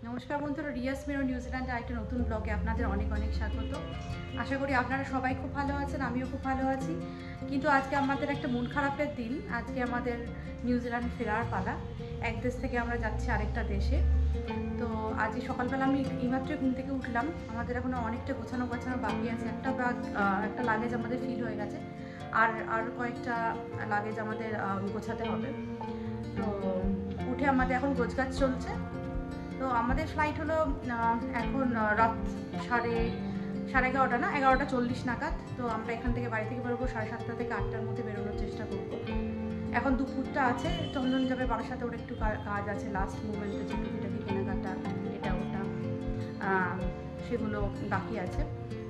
নমস্কার বন্ধুরা, রিয়াস মেরো নিউজিল্যান্ডে একটা নতুন ব্লগে আপনাদের অনেক অনেক স্বাগত। আশা করি আপনারা সবাই খুব ভালো আছেন, আমিও খুব ভালো আছি। কিন্তু আজকে আমাদের একটা মন খারাপের দিন। আজকে আমাদের নিউজিল্যান্ড ফেরার পালা। এক দেশ থেকে আমরা যাচ্ছি আরেকটা দেশে। তো আজকে সকালবেলা আমি এইমাত্র ঘুম থেকে উঠলাম। আমাদের এখনও অনেকটা গোছানো বাকি আছে। একটা লাগেজ আমাদের ফিল হয়ে গেছে, আর কয়েকটা লাগেজ আমাদের গোছাতে হবে। তো উঠে আমাদের এখন গোছগাছ চলছে। তো আমাদের ফ্লাইট হলো এখন রাত সাড়ে 11:30 না 11:40 নাগাদ। তো আমরা এখান থেকে বাড়ি থেকে বেরোবো 7:30 থেকে 8টার মধ্যে বেরোনোর চেষ্টা করবো। এখন দুপুরটা আছে, চন্দন যাবে বারাসাতে, ওর একটু কাজ আছে লাস্ট মুভমেন্টে, যে টুকিটাকি কেনাকাটা এটা ওটা সেগুলো বাকি আছে।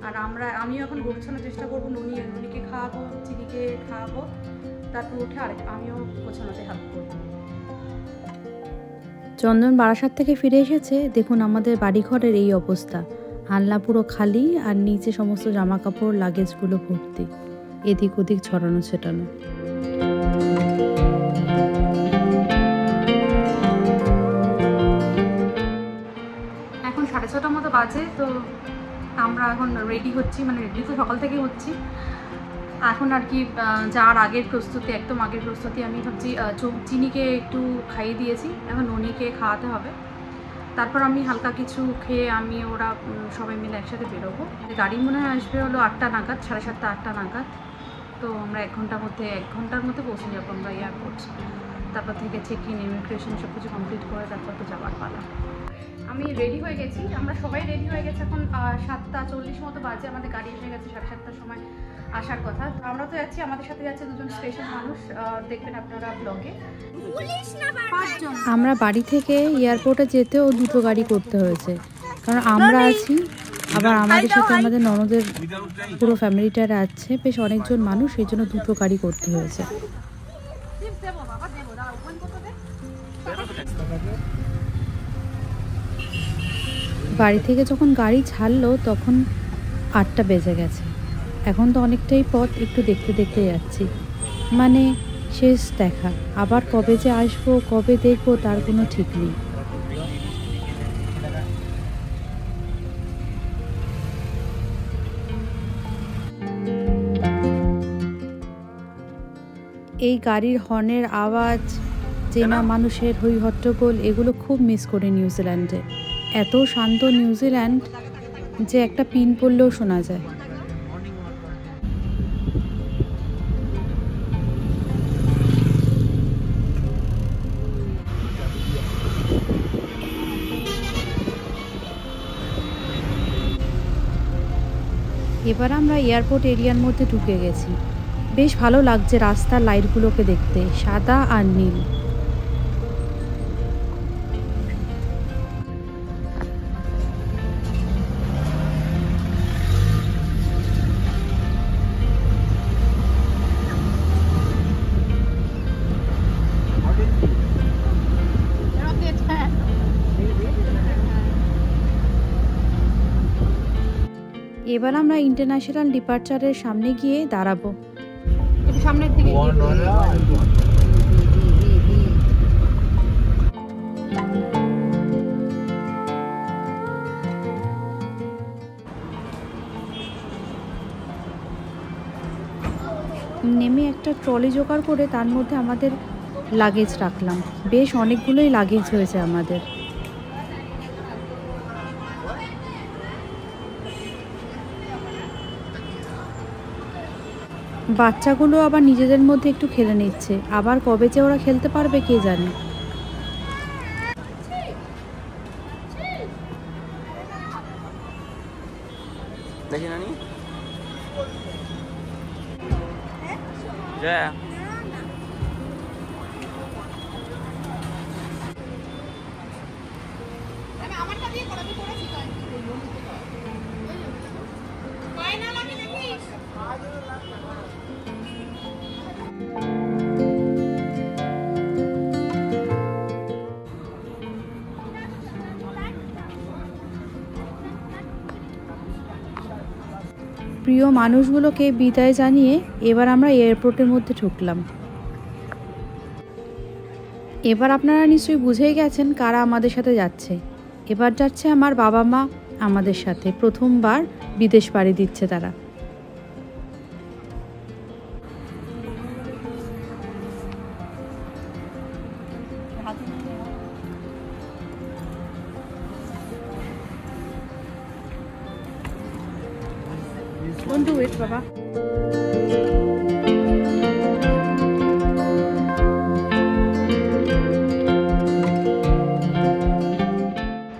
আর আমিও এখন গোছানোর চেষ্টা করবো। নুনিকে খাওয়াবো, চিনিকে খাওয়াবো, তারপর উঠে আমিও গোছানোতে হেল্প করবো। চন্দন বারাসাত থেকে ফিরে এসেছে। দেখুন আমাদের বাড়িঘরের এই অবস্থা, আলনা পুরো খালি আর নিচে সমস্ত জামা কাপড় লাগেজগুলো ভর্তি, এদিক ওদিক ছড়ানো ছেটানো। এখন 6:30 মতো বাজে। তো আমরা এখন রেডি হচ্ছি, মানে রেডি তো সকাল থেকে হচ্ছি। এখন আর কি যাওয়ার আগের প্রস্তুতি, একদম আগের প্রস্তুতি। আমি ভাবছি চিনিকে একটু খাইয়ে দিয়েছি, এখন ননিকে খাওয়াতে হবে। তারপর আমি হালকা কিছু খেয়ে ওরা সবাই মিলে একসাথে বেরোবো। গাড়ি মনে হয় আসবে হলো 8টা নাগাদ, 7:30 8টা নাগাদ। তো আমরা 1 ঘন্টার মধ্যে পৌঁছে যাবো আমরা এয়ারপোর্ট। তারপর থেকে চেক ইন, ইমিগ্রেশন সব কিছু কমপ্লিট করে তারপর তো যাওয়ার পালা। আমি রেডি হয়ে গেছি, আমরা সবাই রেডি হয়ে গেছি। এখন 7:40 মতো বাজে, আমাদের গাড়ি এসে গেছে 7:30টার সময় আসার কথা। আমরা তো যাচ্ছি, আমাদের সাথে যাচ্ছে দুজন স্পেশাল মানুষ, দেখবেন আপনারা ব্লগে। আমরা বাড়ি থেকে এয়ারপোর্টে যেতেও দুটো গাড়ি করতে হয়েছে, কারণ আমরা আছি, আবার আমাদের সাথে আমাদের ননদের পুরো ফ্যামিলিটারা আছে, বেশ অনেকজন মানুষ, সেই জন্য দুটো গাড়ি করতে হয়েছে। বাড়ি থেকে যখন গাড়ি ছাড়লো তখন 8টা বেজে গেছে। এখন তো অনেকটাই পথ, একটু দেখতে দেখতে যাচ্ছি, মানে শেষ দেখা। আবার কবে যে আসবো, কবে দেখবো তার কোনো ঠিক নেই। এই গাড়ির হর্নের আওয়াজ, চেনা মানুষের হই হট্টগোল, এগুলো খুব মিস করি নিউজিল্যান্ডে। এত শান্ত নিউজিল্যান্ড যে একটা পিন পড়লেও শোনা যায়। এবার আমরা এয়ারপোর্ট এরিয়ার মধ্যে ঢুকে গেছি। বেশ ভালো লাগছে রাস্তার লাইটগুলোকে দেখতে, সাদা আর নীল। এবার আমরা ইন্টারন্যাশনাল ডিপার্চারের সামনে গিয়ে দাঁড়াবো। সামনের দিকে নেমে একটা ট্রলি জোগাড় করে তার মধ্যে আমাদের লাগেজ রাখলাম। বেশ অনেকগুলোই লাগেজ হয়েছে আমাদের। বাচ্চাগুলো আবার নিজেদের মধ্যে একটু খেলে নিচ্ছে, আবার কবে যে ওরা খেলতে পারবে কে জানে। দেখি নানি যা প্রিয় মানুষগুলোকে বিদায় জানিয়ে এবার আমরা এয়ারপোর্টের মধ্যে ঢুকলাম। এবার আপনারা নিশ্চয়ই বুঝেই গেছেন কারা আমাদের সাথে যাচ্ছে। এবার যাচ্ছে আমার বাবা মা আমাদের সাথে, প্রথমবার বিদেশ পাড়ি দিচ্ছে তারা। Don't do it, Baba.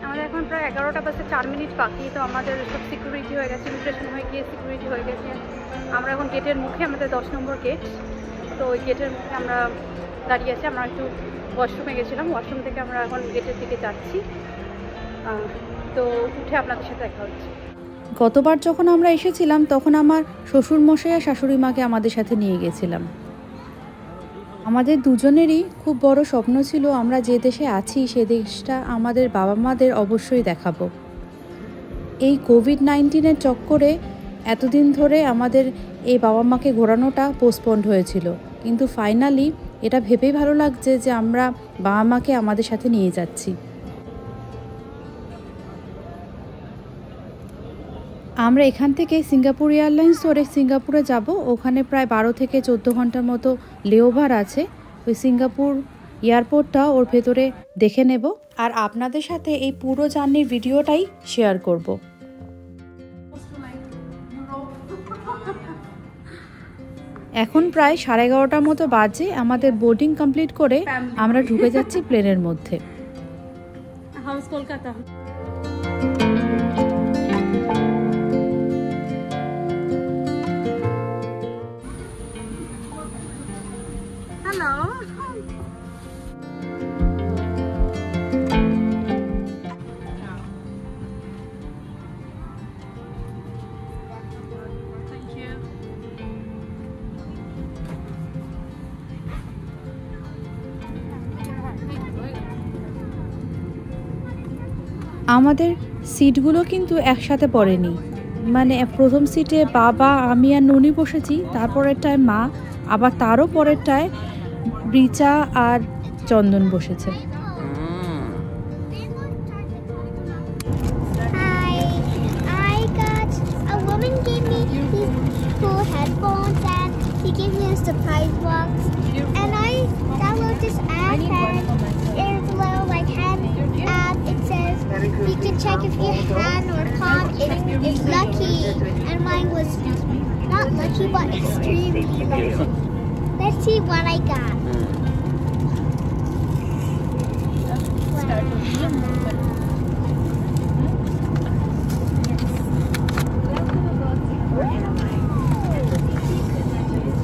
আমাদের এখন প্রায় 11টা বাজে 4 মিনিট বাকি। তো আমাদের সব সিকিউরিটি হয়ে গেছে, ইমিগ্রেশন হয়ে গিয়ে সিকিউরিটি হয়ে গেছে। আমরা এখন গেটের মুখে, আমাদের 10 নম্বর গেট, তো ওই গেটের মুখে আমরা দাঁড়িয়ে আছি। আমরা একটু ওয়াশরুমে গেছিলাম, ওয়াশরুম থেকে আমরা এখন গেটের দিকে যাচ্ছি। তো উঠে আপনাদের সাথে দেখা হচ্ছে। গতবার যখন আমরা এসেছিলাম তখন আমার শ্বশুর মশাই আর শাশুড়ি মাকে আমাদের সাথে নিয়ে গেছিলাম। আমাদের দুজনেরই খুব বড় স্বপ্ন ছিল আমরা যে দেশে আছি সে দেশটা আমাদের বাবা মাদের অবশ্যই দেখাবো। এই কোভিড-19-এর চক্করে এতদিন ধরে আমাদের এই বাবা মাকে ঘোরানোটা পোস্টপন্ড হয়েছিল, কিন্তু ফাইনালি এটা ভেবেই ভালো লাগছে যে আমরা বাবা মাকে আমাদের সাথে নিয়ে যাচ্ছি। আমরা এখান থেকে সিঙ্গাপুর এয়ারলাইন্স ধরে সিঙ্গাপুরে যাব। ওখানে প্রায় 12 থেকে 14 ঘন্টার মতো লেওভার আছে। ওই সিঙ্গাপুর এয়ারপোর্টটা ওর ভেতরে দেখে নেব আর আপনাদের সাথে এই পুরো জার্নির ভিডিওটাই শেয়ার করব। এখন প্রায় 11:30টার মতো বাজে। আমাদের বোর্ডিং কমপ্লিট করে আমরা ঢুকে যাচ্ছি প্লেনের মধ্যে। হাউস কলকাতা। হ্যালো। আমাদের সিটগুলো কিন্তু একসাথে পড়েনি, মানে প্রথম সিটে বাবা, আমি আর ননি বসেছি, তারপরেরটায় মা, আবার তারও পরেরটায় রিচা আর চন্দন বসেছে। You can check if your hand or palm is lucky, and mine was not lucky but extremely lucky. Let's see what I got.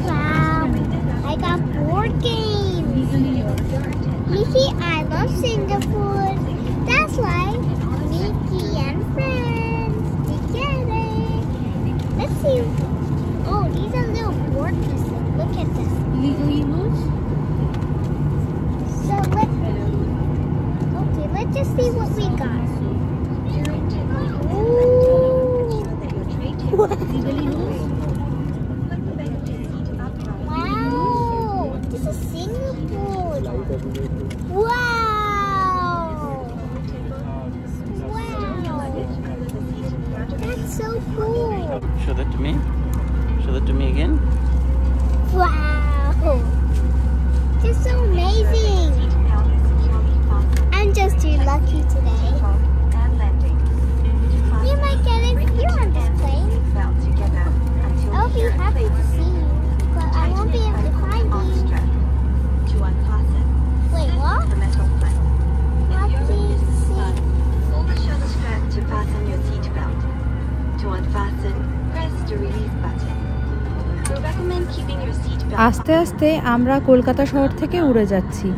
Wow, I got board games. You see, I love Singapore. That's why Mickey and friends together. Let's see. Oh, these are little board pieces. Look at them. So let's just see what we got. Ooh. Wow, this is Singapore. Wow. That's so cool. Show that to me. Show that to me again. Wow. It's so amazing. I'm just too lucky today. You might get it if you're on this plane. I'll be happy to see you, but I won't be able to find you. Wait, what? What do you see? Pull the shoulder strap to fasten your seatbelt. To unfasten, press the release button. We recommend keeping your seatbelt. আস্তে আস্তে আমরা কলকাতা শহর থেকে উড়ে যাচ্ছি।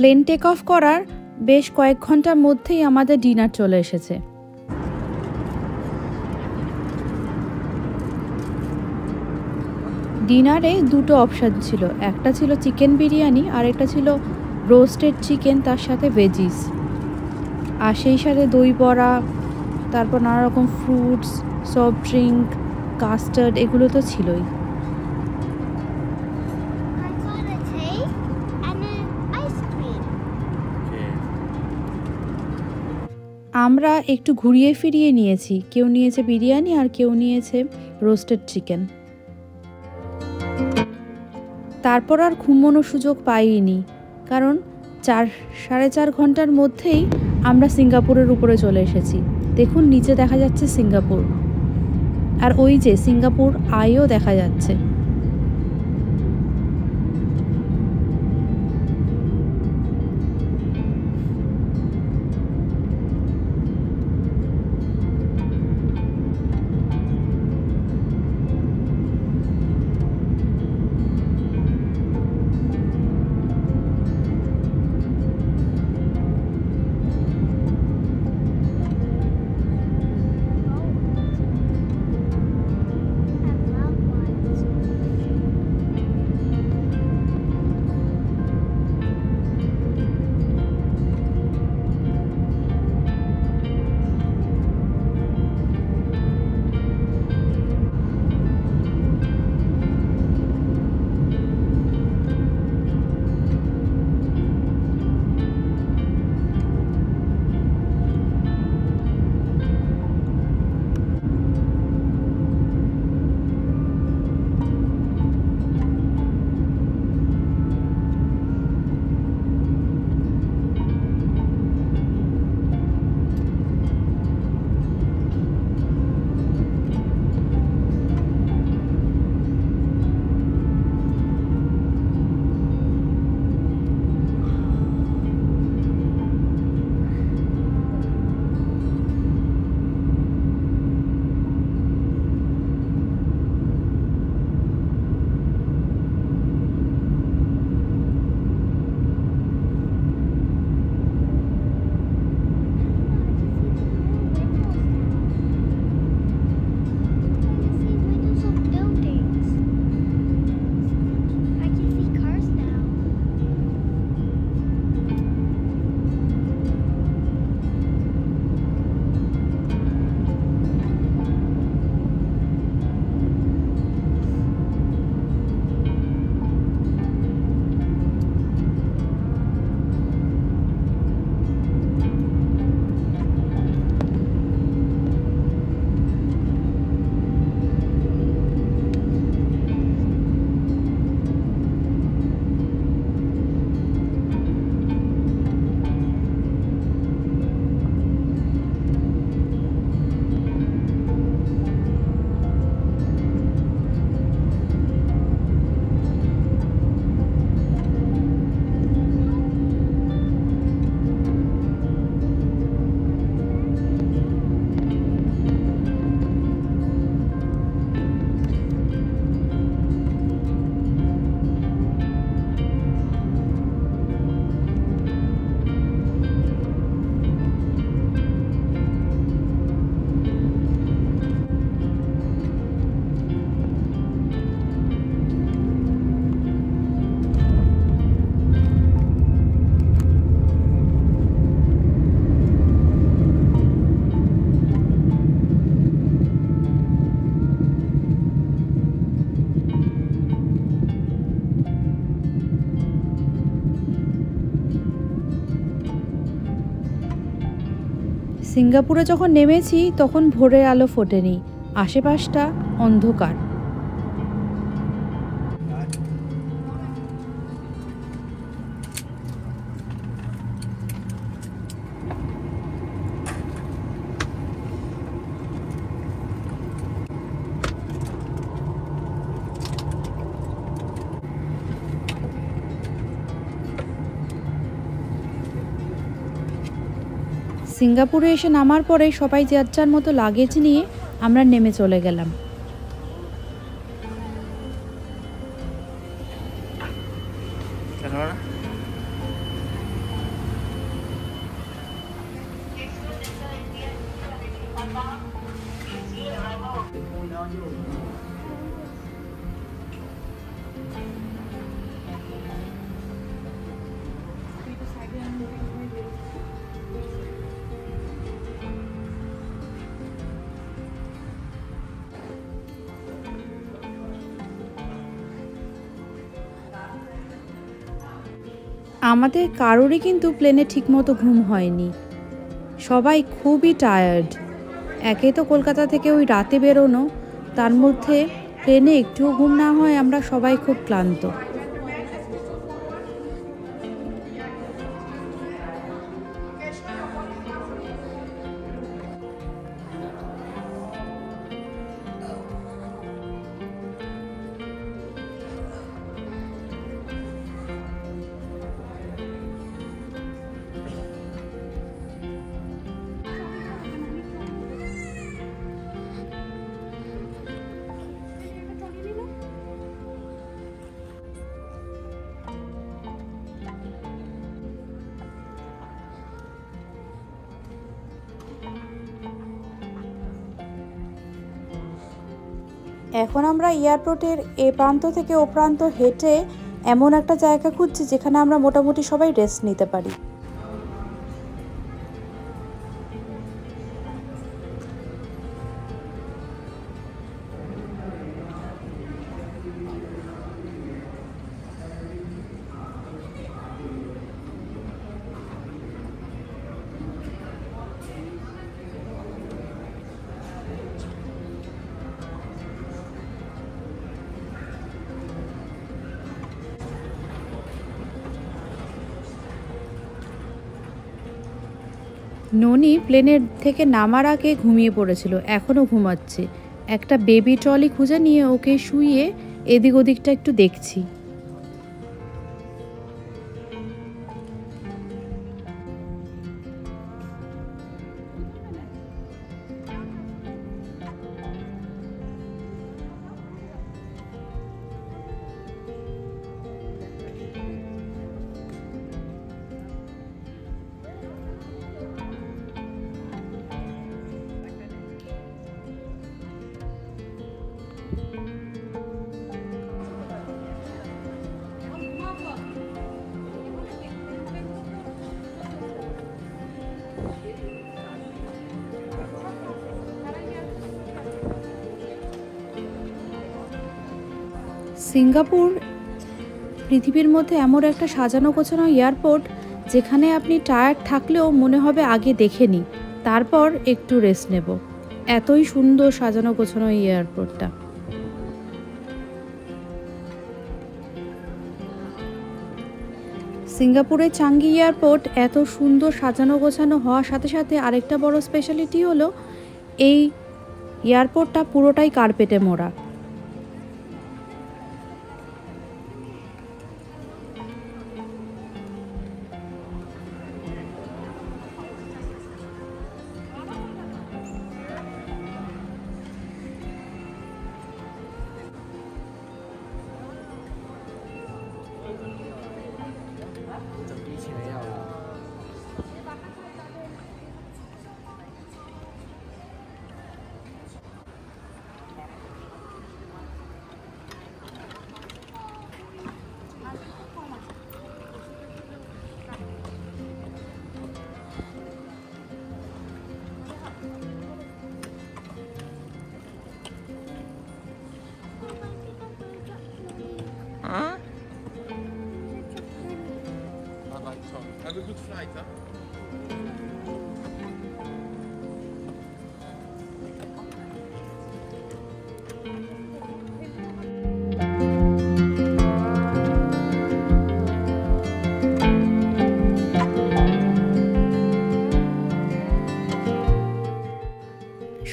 Plane take off করার বেশ কয়েক ঘন্টার মধ্যেই আমাদের ডিনার চলে এসেছে। ডিনারে দুটো অপশান ছিল, একটা ছিল চিকেন বিরিয়ানি আর একটা ছিল রোস্টেড চিকেন তার সাথে ভেজিস, আর সেই সাথে দই বড়া, তারপর নানা রকম ফ্রুটস, সফট ড্রিঙ্ক, কাস্টার্ড, এগুলো তো ছিলই। I got a cake and an ice cream. আমরা একটু ঘুরিয়ে ফিরিয়ে নিয়েছি, কেউ নিয়েছে বিরিয়ানি আর কেউ নিয়েছে রোস্টেড চিকেন। তারপর আর ঘুমানোর সুযোগ পাইনি, কারণ 4-4.5 ঘন্টার মধ্যেই আমরা সিঙ্গাপুরের উপরে চলে এসেছি। দেখুন নিচে দেখা যাচ্ছে সিঙ্গাপুর, আর ওই যে সিঙ্গাপুর আইও দেখা যাচ্ছে। সিঙ্গাপুরে যখন নেমেছি তখন ভোরের আলো ফোটেনি, আশেপাশটা অন্ধকার। সিঙ্গাপুরে এসে নামার পরে সবাই যার যার মতো লাগেজ নিয়ে আমরা নেমে চলে গেলাম। আমাদের কারোরই কিন্তু প্লেনে ঠিকমতো ঘুম হয়নি, সবাই খুবই টায়ার্ড। একে তো কলকাতা থেকে ওই রাতে বেরোনো, তার মধ্যে প্লেনে একটুও ঘুম না হয় আমরা সবাই খুব ক্লান্ত। এখন আমরা এয়ারপোর্টের এ প্রান্ত থেকে ও প্রান্ত হেঁটে এমন একটা জায়গা খুঁজছি যেখানে আমরা মোটামুটি সবাই রেস্ট নিতে পারি। ননি প্লেনের থেকে নামার আগে ঘুমিয়ে পড়েছিল, এখনও ঘুমাচ্ছে। একটা বেবি ট্রলি খুঁজে নিয়ে ওকে শুইয়ে এদিক ওদিকটা একটু দেখছি। সিঙ্গাপুর পৃথিবীর মধ্যে এমন একটা সাজানো গোছানো এয়ারপোর্ট যেখানে আপনি টায়ার্ড থাকলেও মনে হবে আগে দেখে নিই, তারপর একটু রেস্ট নেব। এতই সুন্দর সাজানো গোছানো এই এয়ারপোর্টটা। সিঙ্গাপুরের চাঙ্গি এয়ারপোর্ট এত সুন্দর সাজানো গোছানো হওয়ার সাথে সাথে আরেকটা বড় স্পেশালিটি হলো এই এয়ারপোর্টটা পুরোটাই কার্পেটে মোড়া। Have a good flight, huh?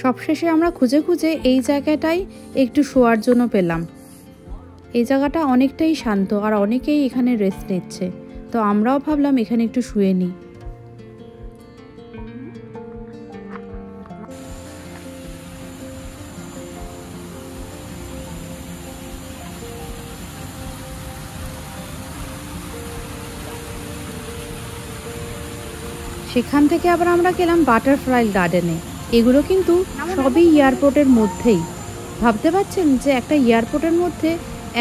সবশেষে আমরা খুঁজে খুঁজে এই জায়গাটাই একটু শোয়ার জন্য পেলাম। এই জায়গাটা অনেকটাই শান্ত আর অনেকেই এখানে রেস্ট নিচ্ছে, তো আমরাও ভাবলাম এখানে একটু শুয়ে নিই। সেখান থেকে আবার আমরা গেলাম বাটারফ্লাই গার্ডেনে। এগুলো কিন্তু সবই এয়ারপোর্টের মধ্যেই। ভাবতে পারছেন যে একটা এয়ারপোর্টের মধ্যে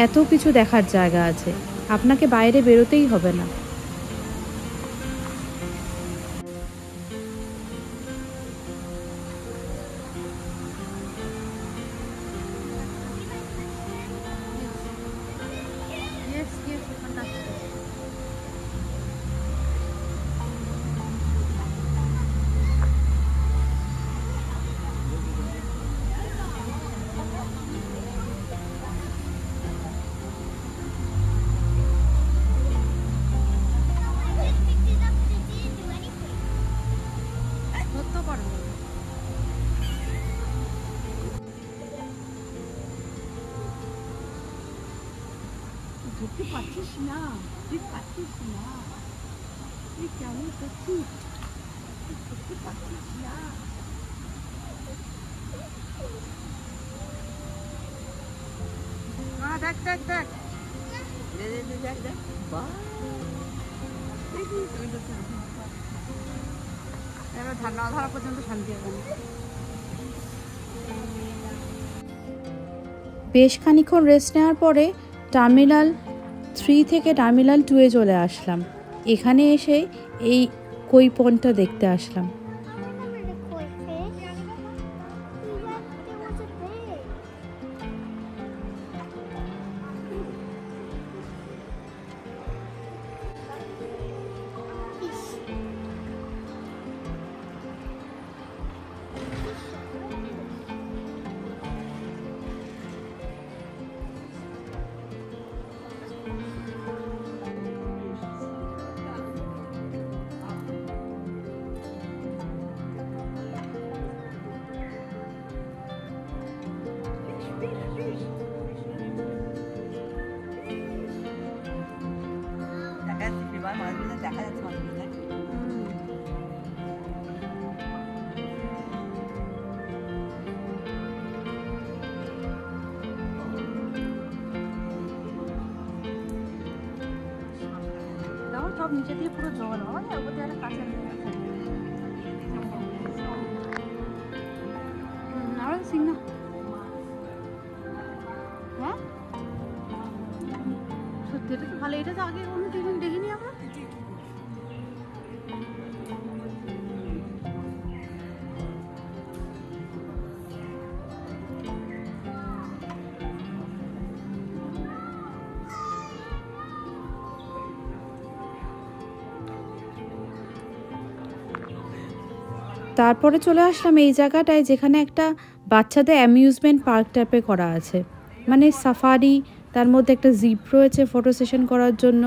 এত কিছু দেখার জায়গা আছে, আপনাকে বাইরে বেরোতেই হবে না। ধরতে পারছিস না, তুই পারছিস না, তুই কেমন করছিস, ধরতে পারছিস না। দেখ দেখ দেখ দেখ দেখ, এবার ধারণা ধরা পর্যন্ত শান্তি হবে না। বেশ খানিক্ষণ রেস্ট নেওয়ার পরে টার্মিনাল 3 থেকে টার্মিনাল 2-এ চলে আসলাম। এখানে এসে এই কই পন্ডটা দেখতে আসলাম। দেখা যাচ্ছে মানুষগুলো। সব নিচে দিয়ে পুরো জল হয়, ওপর দিয়ে একটা কাঁচা আর সিংহ। হ্যাঁ সত্যি এটা তো ভালো, এটা তো আগে কোনো দিন দেখিনি আমরা। তারপরে চলে আসলাম এই জায়গাটায় যেখানে একটা বাচ্চাদের অ্যামিউজমেন্ট পার্ক টাইপে করা আছে, মানে সাফারি, তার মধ্যে একটা জিপ রয়েছে ফটো সেশন করার জন্য।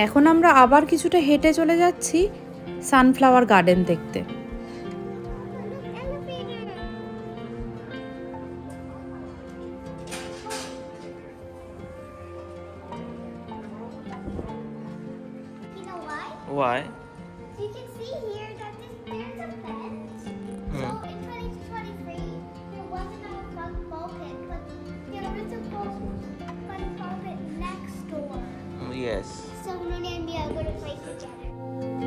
এখন আমরা আবার কিছুটা হেঁটে চলে যাচ্ছি সানফ্লাওয়ার গার্ডেন দেখতে। Why? You can see here that there's a fence. So in 2023, there wasn't a Fun Bulkhead, but there is a Fun Bulkhead next door. Yes. So Nuni and me are going to play together.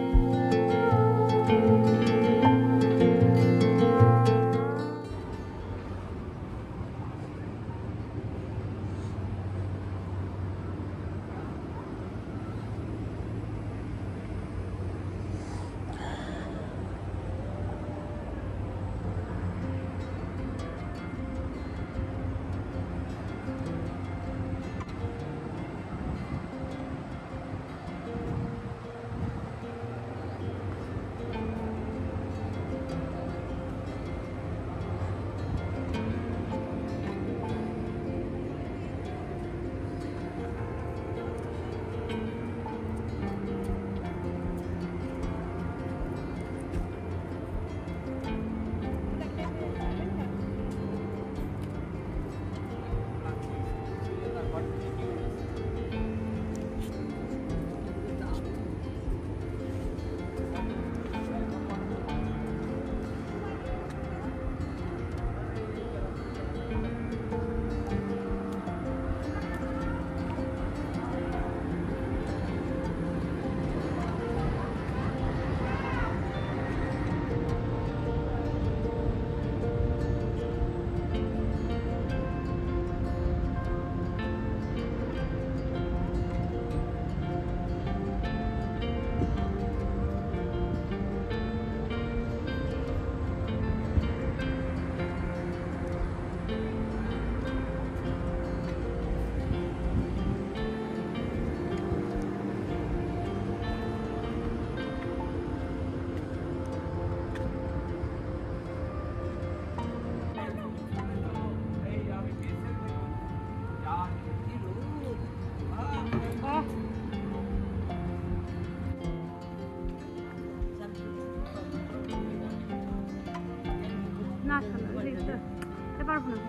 না পারবো না।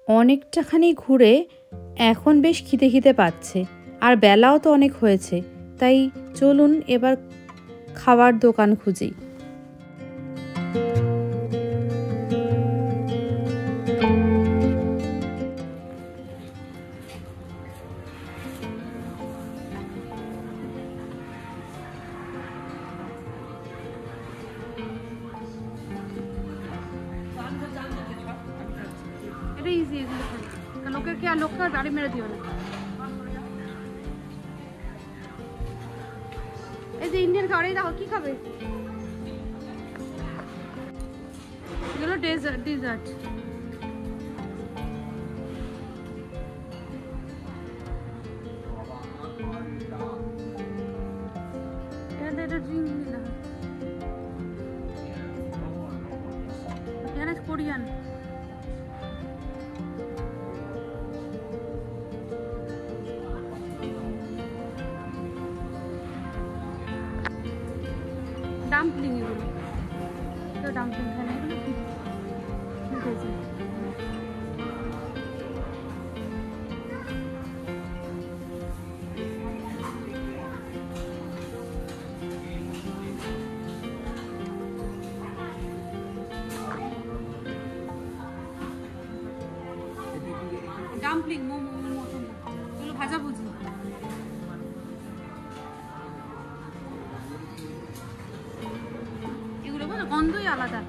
অনেকটাখানি ঘুরে এখন বেশ খিদে খিদে পাচ্ছে, আর বেলাও তো অনেক হয়েছে, তাই চলুন এবার খাবার দোকান খুঁজি। এটা ইজি, এগুলো লোকের কি আর লোককে গাড়ি মেরে দিও না। এই যে ইন্ডিয়ান খাবার, এই দেখো কি খাবে, এগুলো ডেজার্ট। এটা ড্রিঙ্ক নিলাম, এখানে কোরিয়ান। ডাম্পলিং, এগুলো তো ডাম্পলিং খায় না, এগুলো কি ডাম্পলিং, মোমো মতন, এগুলো ভাজা ভুজি। এগুলো বলো গন্ধই আলাদা।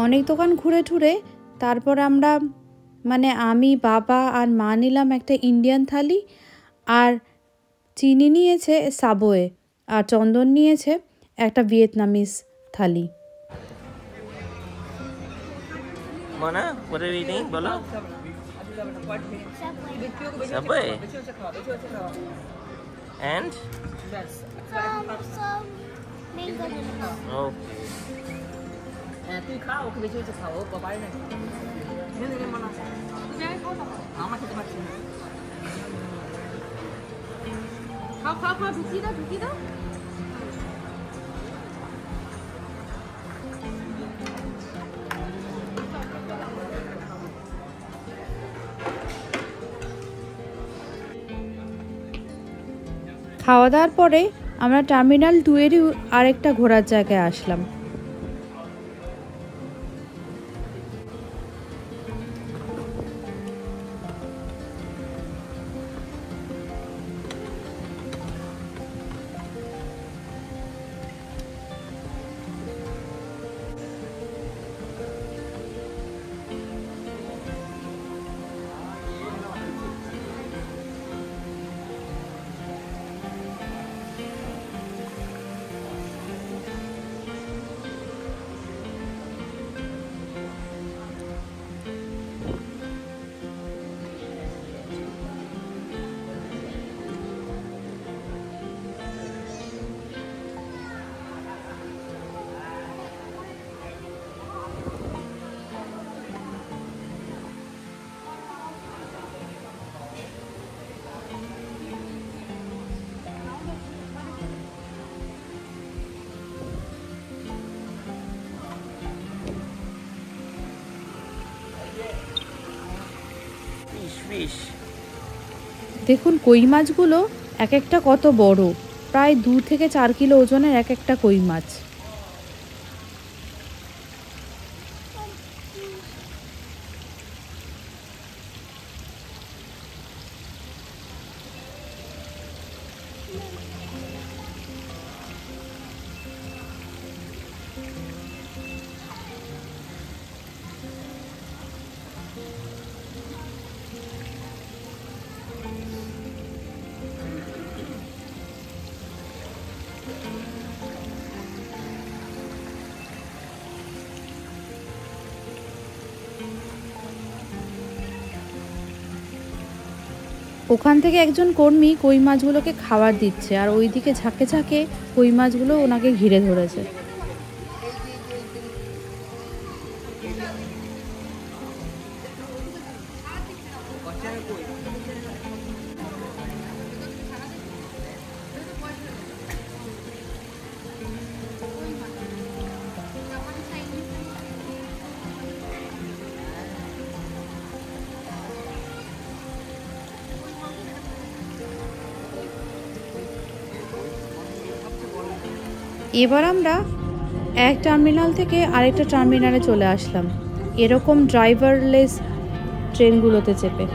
অনেক দোকান ঘুরে টুরে তারপর আমরা আমি, বাবা আর মা নিলাম একটা ইন্ডিয়ান থালি, আর চিনি নিয়েছে সাবওয়ে, আর চন্দন নিয়েছে একটা Vietnamese thali. Mona, what are you eating? Bolo? Subway. And? Some mango noodles. Oh. খাও, ঢুকিয়ে দাও। খাওয়া দাওয়ার পরে আমরা টার্মিনাল 2-এরই আরেকটা ঘোরার জায়গায় আসলাম। Fish. দেখুন কই মাছগুলো এক একটা কত বড়, প্রায় 2 থেকে 4 কিলো ওজনের এক একটা কই মাছ। ওখান থেকে একজন কর্মী কই মাছগুলোকে খাবার দিচ্ছে, আর ওইদিকে ঝাঁকে ঝাঁকে কই মাছগুলো ওনাকে ঘিরে ধরেছে। এবার আমরা এক টার্মিনাল থেকে আরেকটা টার্মিনালে চলে আসলাম এরকম ড্রাইভারলেস ট্রেনগুলোতে চেপে।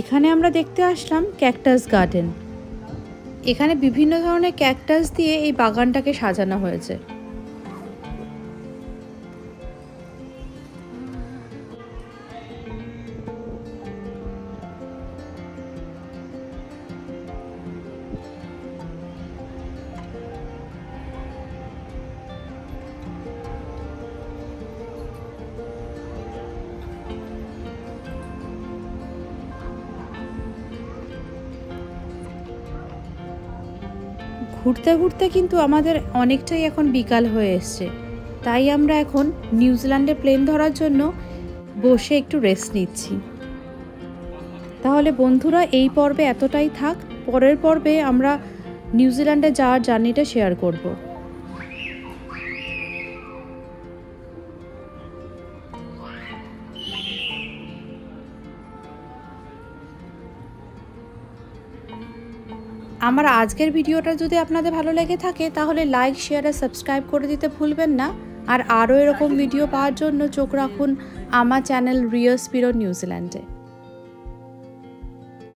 এখানে আমরা দেখতে আসলাম ক্যাকটাস গার্ডেন। এখানে বিভিন্ন ধরনের ক্যাকটাস দিয়ে এই বাগানটাকে সাজানো হয়েছে। ঘুরতে ঘুরতে কিন্তু আমাদের অনেকটাই এখন বিকাল হয়ে এসছে, তাই আমরা এখন নিউজিল্যান্ডে প্লেন ধরার জন্য বসে একটু রেস্ট নিচ্ছি। তাহলে বন্ধুরা এই পর্বে এতটাই থাক, পরের পর্বে আমরা নিউজিল্যান্ডে যাওয়ার জার্নিটা শেয়ার করব। আমার আজকের ভিডিওটা যদি আপনাদের ভালো লেগে থাকে তাহলে লাইক, শেয়ার আর সাবস্ক্রাইব করে দিতে ভুলবেন না। আর আরও এরকম ভিডিও পাওয়ার জন্য চোখ রাখুন আমার চ্যানেল রিও স্পিরো নিউজিল্যান্ডে।